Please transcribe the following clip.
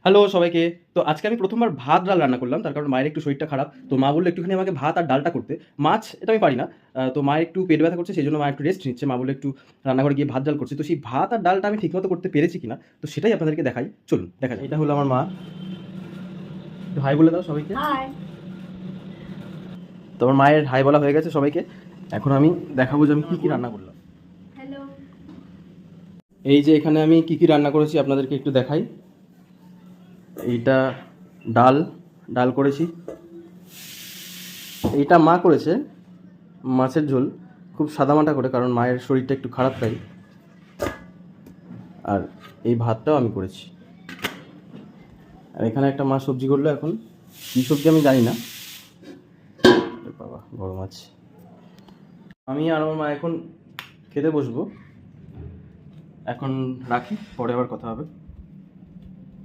Hello সবাইকে। তো আজকে আমি প্রথমবার ভাত ডাল রান্না করলাম, তার কারণ মায়ের একটু শরীরটা খারাপ। তো মা বললো একটুখানি আমাকে ভাত আর ডালটা করতে। মাছ এটা আমি পারি না। তো মায়ের একটু পেট ব্যথা করছে, সেই জন্য মা একটু রেস্ট নিচ্ছে। মা বললো একটু রান্নাঘরে গিয়ে ভাত ডাল করছে। তো সেই ভাত আর ডালটা আমি ঠিকমতো করতে পেরেছি কিনা, তো সেটাই আপনাদেরকে দেখাই। চলুন দেখা যায়। এটা হলো আমার মা। একটু হাই বলে দাও সবাইকে। হাই। তো আমার মায়ের হাই বলা হয়ে গেছে সবাইকে। এখন আমি দেখাবো যে আমি কী কী রান্না করলাম। হ্যালো। এই যে এখানে আমি কী কী রান্না করেছি আপনাদেরকে একটু দেখাই। এইটা ডাল ডাল করেছি। এইটা মা করেছে, মাছের ঝোল, খুব সাদামাটা করে, কারণ মায়ের শরীরটা একটু খারাপ তাই। আর এই ভাতটাও আমি করেছি। আর এখানে একটা মা সবজি করলো, এখন কী সবজি আমি জানি না। বাবা গরম আছে। আমি আর আমার মা এখন খেতে বসবো। এখন রাখি, পরে আবার কথা হবে।